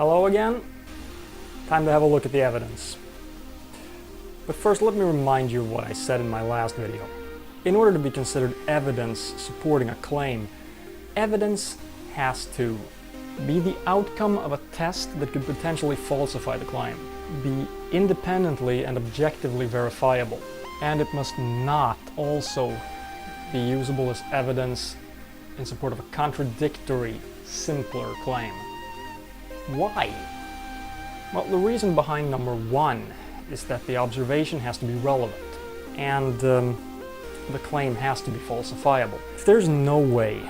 Hello again. Time to have a look at the evidence. But first, let me remind you of what I said in my last video. In order to be considered evidence supporting a claim, evidence has to be the outcome of a test that could potentially falsify the claim, be independently and objectively verifiable, and it must not also be usable as evidence in support of a contradictory, simpler claim. Why? Well, the reason behind number one is that the observation has to be relevant, and the claim has to be falsifiable. If there's no way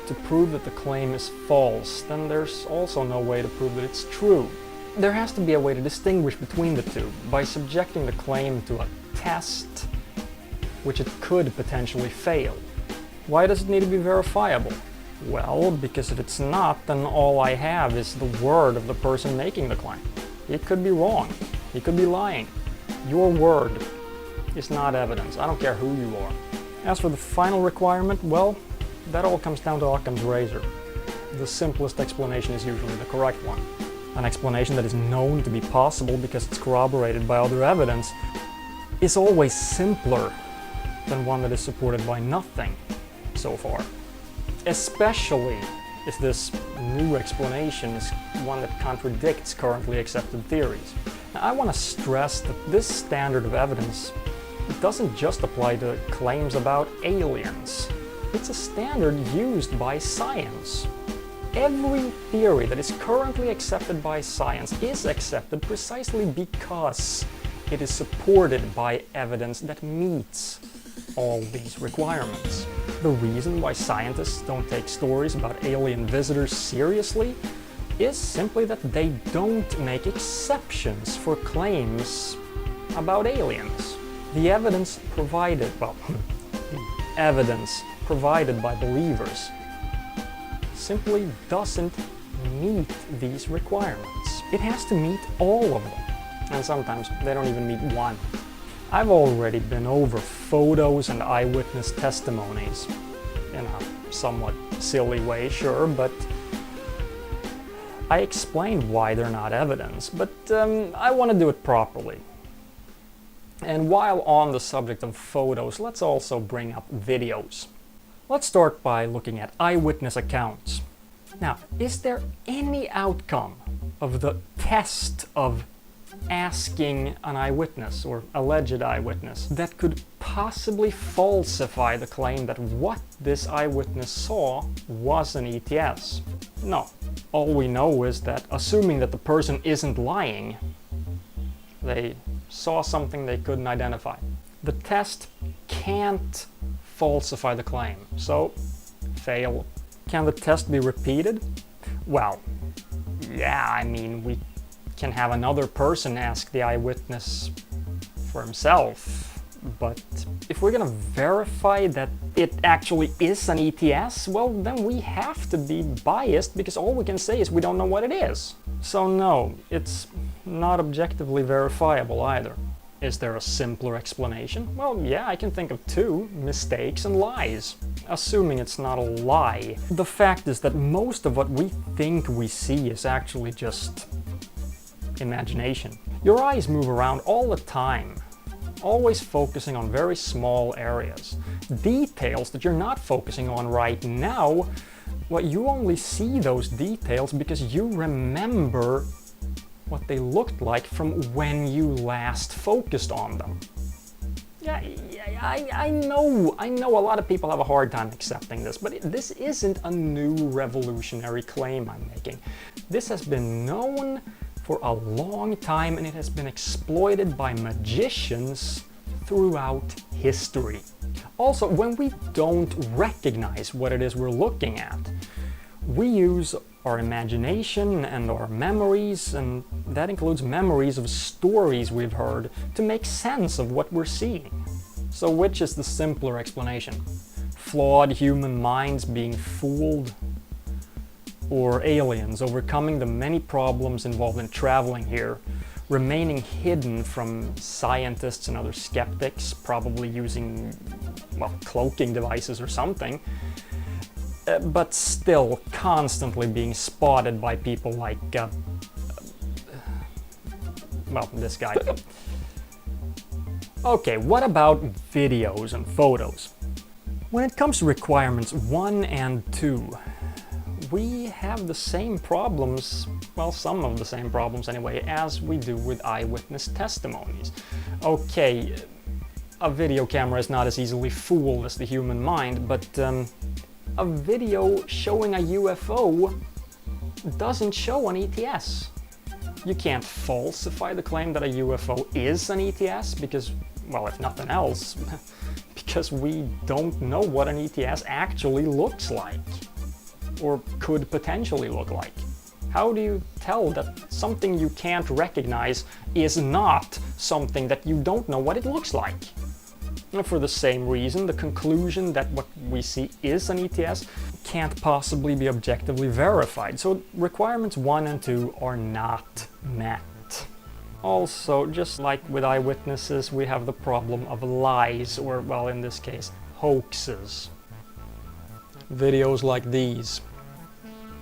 to prove that the claim is false, then there's also no way to prove that it's true. There has to be a way to distinguish between the two by subjecting the claim to a test which it could potentially fail. Why does it need to be verifiable? Well, because if it's not, then all I have is the word of the person making the claim. It could be wrong. He could be lying. Your word is not evidence. I don't care who you are. As for the final requirement, well, that all comes down to Occam's razor. The simplest explanation is usually the correct one. An explanation that is known to be possible because it's corroborated by other evidence is always simpler than one that is supported by nothing so far. Especially if this new explanation is one that contradicts currently accepted theories. Now, I want to stress that this standard of evidence doesn't just apply to claims about aliens. It's a standard used by science. Every theory that is currently accepted by science is accepted precisely because it is supported by evidence that meets all these requirements. The reason why scientists don't take stories about alien visitors seriously is simply that they don't make exceptions for claims about aliens. The evidence provided, the evidence provided by believers simply doesn't meet these requirements. It has to meet all of them, and sometimes they don't even meet one. I've already been over photos and eyewitness testimonies in a somewhat silly way, sure, but I explained why they're not evidence, but I want to do it properly. And while on the subject of photos, let's also bring up videos. Let's start by looking at eyewitness accounts. Now, is there any outcome of the test of asking an eyewitness or alleged eyewitness that could possibly falsify the claim that what this eyewitness saw was an ETS? No. All we know is that, assuming that the person isn't lying, they saw something they couldn't identify. The test can't falsify the claim, so fail. Can the test be repeated? Well, yeah, I mean, we can have another person ask the eyewitness for himself, but if we're gonna verify that it actually is an ETS, well, then we have to be biased because all we can say is we don't know what it is. So no, it's not objectively verifiable either. Is there a simpler explanation? Well, yeah, I can think of two: mistakes and lies. Assuming it's not a lie, the fact is that most of what we think we see is actually just imagination. Your eyes move around all the time, always focusing on very small areas. Details that you're not focusing on right now, well, you only see those details because you remember what they looked like from when you last focused on them. Yeah, I know a lot of people have a hard time accepting this, but this isn't a new revolutionary claim I'm making. This has been known for a long time, and it has been exploited by magicians throughout history. Also, when we don't recognize what it is we're looking at, we use our imagination and our memories, and that includes memories of stories we've heard, to make sense of what we're seeing. So which is the simpler explanation? Flawed human minds being fooled? Or aliens overcoming the many problems involved in traveling here, remaining hidden from scientists and other skeptics, probably using, well, cloaking devices or something, but still constantly being spotted by people like well, this guy. Okay, what about videos and photos? When it comes to requirements 1 and 2, we have the same problems, well, some of the same problems anyway, as we do with eyewitness testimonies. Okay, a video camera is not as easily fooled as the human mind, but a video showing a UFO doesn't show an ETS. You can't falsify the claim that a UFO is an ETS because, well, if nothing else, because we don't know what an ETS actually looks like, or could potentially look like. How do you tell that something you can't recognize is not something that you don't know what it looks like? And for the same reason, the conclusion that what we see is an ETS can't possibly be objectively verified, so requirements 1 and 2 are not met. Also, just like with eyewitnesses, we have the problem of lies, or, well, in this case, hoaxes. Videos like these,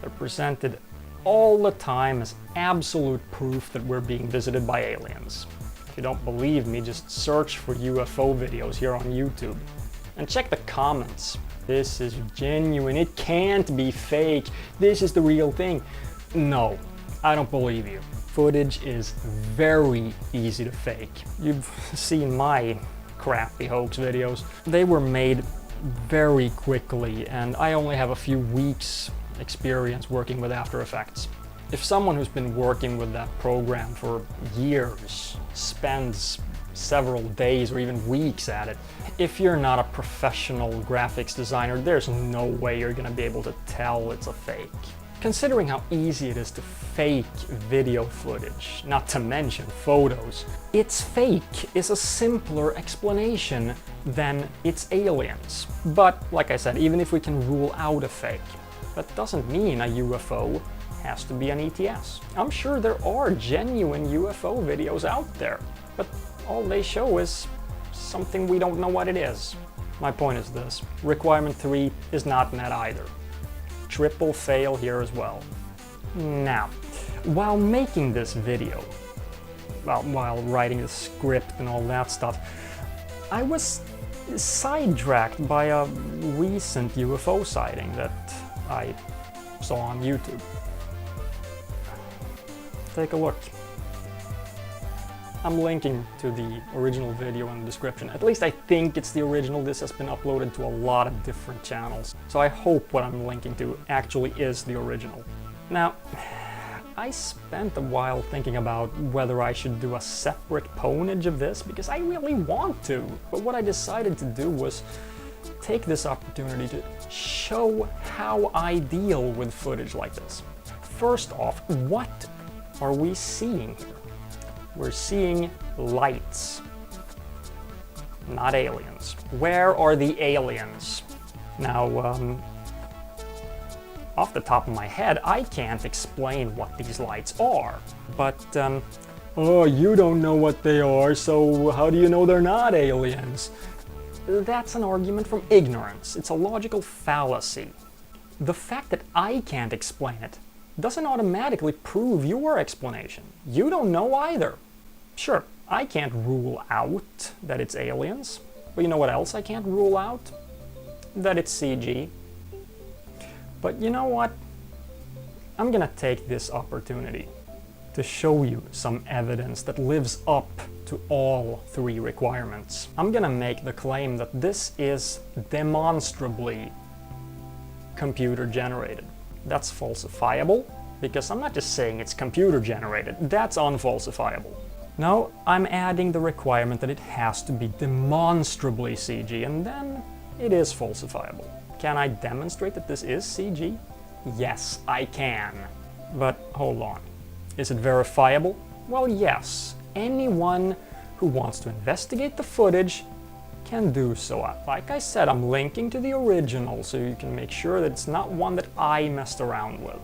they're presented all the time as absolute proof that we're being visited by aliens. If you don't believe me, just search for UFO videos here on YouTube and check the comments. This is genuine, it can't be fake, this is the real thing. No, I don't believe you. Footage is very easy to fake. You've seen my crappy hoax videos. They were made very quickly, and I only have a few weeks experience working with After Effects. If someone who's been working with that program for years spends several days or even weeks at it, if you're not a professional graphics designer, there's no way you're gonna be able to tell it's a fake. Considering how easy it is to fake video footage, not to mention photos, it's fake is a simpler explanation than it's aliens. But, like I said, even if we can rule out a fake, that doesn't mean a UFO has to be an ETS. I'm sure there are genuine UFO videos out there, but all they show is something we don't know what it is. My point is this: requirement 3 is not met either. Triple fail here as well. Now, while making this video, well, while writing the script and all that stuff, I was sidetracked by a recent UFO sighting that I saw on YouTube. Take a look. I'm linking to the original video in the description. At least I think it's the original. This has been uploaded to a lot of different channels, so I hope what I'm linking to actually is the original. Now, I spent a while thinking about whether I should do a separate ponage of this, because I really want to. But what I decided to do was take this opportunity to show how I deal with footage like this. First off, what are we seeing here? We're seeing lights, not aliens. Where are the aliens? Now, off the top of my head, I can't explain what these lights are, but, oh, you don't know what they are, so how do you know they're not aliens? That's an argument from ignorance. It's a logical fallacy. The fact that I can't explain it doesn't automatically prove your explanation. You don't know either. Sure, I can't rule out that it's aliens, but you know what else I can't rule out? That it's CG. But you know what? I'm gonna take this opportunity to show you some evidence that lives up to all 3 requirements. I'm gonna make the claim that this is demonstrably computer generated. That's falsifiable, because I'm not just saying it's computer generated, that's unfalsifiable. No, I'm adding the requirement that it has to be demonstrably CG, and then it is falsifiable. Can I demonstrate that this is CG? Yes, I can. But hold on. Is it verifiable? Well, yes. Anyone who wants to investigate the footage can do so. Like I said, I'm linking to the original, so you can make sure that it's not one that I messed around with.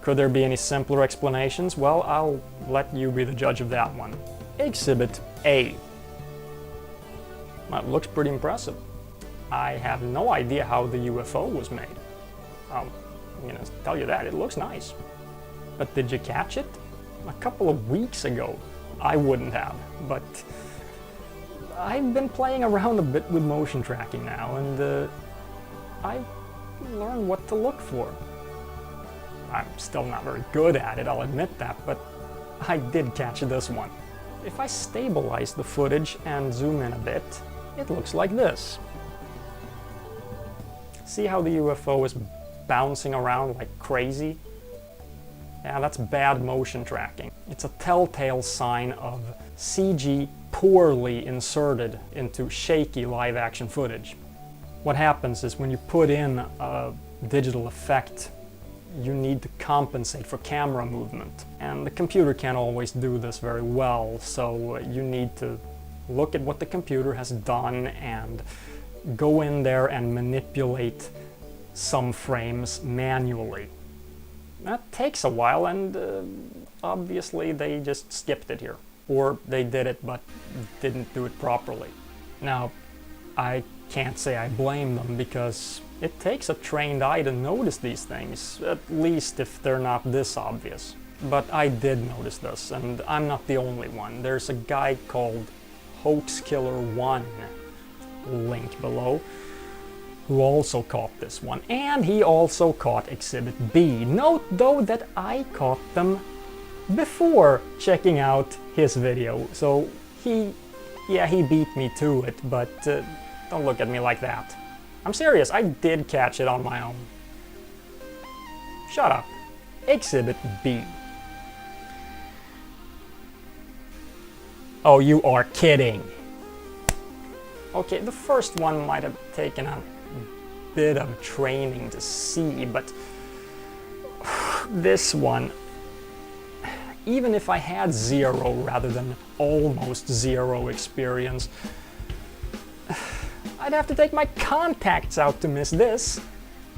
Could there be any simpler explanations? Well, I'll let you be the judge of that one. Exhibit A. That looks pretty impressive. I have no idea how the UFO was made. I'm gonna tell you that, it looks nice. But did you catch it? A couple of weeks ago, I wouldn't have, but I've been playing around a bit with motion tracking now, and I've learned what to look for. I'm still not very good at it, I'll admit that, but I did catch this one. If I stabilize the footage and zoom in a bit, it looks like this. See how the UFO is bouncing around like crazy? Yeah, that's bad motion tracking. It's a telltale sign of CG poorly inserted into shaky live-action footage. What happens is when you put in a digital effect, you need to compensate for camera movement. And the computer can't always do this very well, so you need to look at what the computer has done and go in there and manipulate some frames manually. That takes a while, and obviously they just skipped it here. Or they did it but didn't do it properly. Now, I can't say I blame them, because it takes a trained eye to notice these things, at least if they're not this obvious. But I did notice this, and I'm not the only one. There's a guy called Hoax Killer 1, link below, who also caught this one, and he also caught Exhibit B. Note though that I caught them before checking out his video, so he beat me to it, but don't look at me like that. I'm serious, I did catch it on my own. Shut up. Exhibit B. Oh, you are kidding. Okay, the first one might have taken a bit of training to see, but this one, even if I had zero rather than almost zero experience, I'd have to take my contacts out to miss this.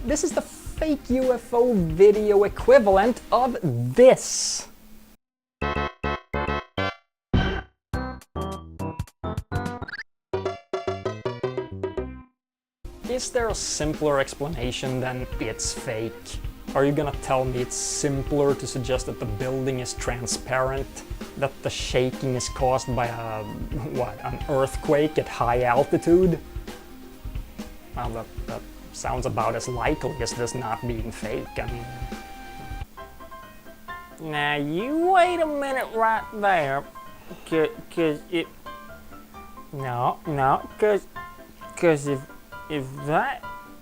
This is the fake UFO video equivalent of this. Is there a simpler explanation than it's fake? Are you gonna tell me it's simpler to suggest that the building is transparent? That the shaking is caused by an earthquake at high altitude? Well, that sounds about as likely as this not being fake. I mean... Now you wait a minute right there, cause it... No, cause if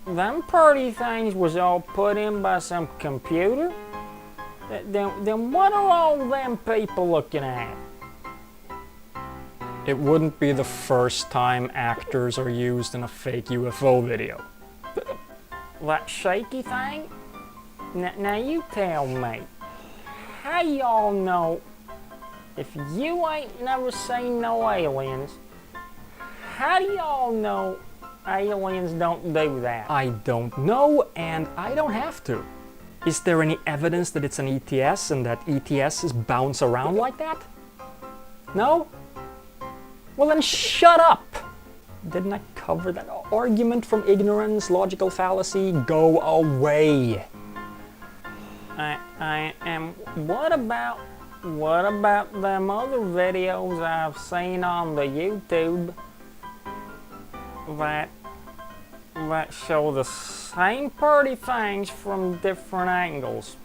them pretty things was all put in by some computer, then what are all them people looking at? It wouldn't be the first time actors are used in a fake UFO video. That shaky thing? Now you tell me, how y'all know if you ain't never seen no aliens, how do y'all know aliens don't do that? I don't know, and I don't have to. Is there any evidence that it's an ETS and that ETSs bounce around like that? No? Well then shut up! Didn't I cover that argument from ignorance, logical fallacy? Go away! I am... What about them other videos I've seen on the YouTube that show the same pretty things from different angles?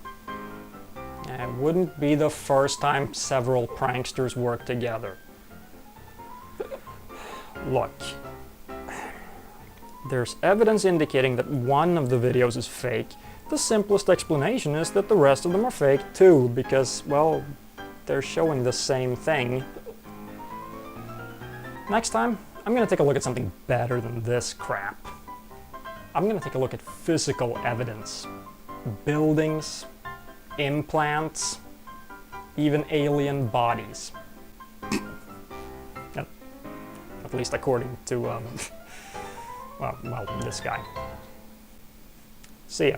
It wouldn't be the first time several pranksters work together. Look, there's evidence indicating that one of the videos is fake. The simplest explanation is that the rest of them are fake too, because, well, they're showing the same thing. Next time, I'm gonna take a look at something better than this crap. I'm gonna take a look at physical evidence. Buildings, implants, even alien bodies. At least according to, well, this guy. See ya.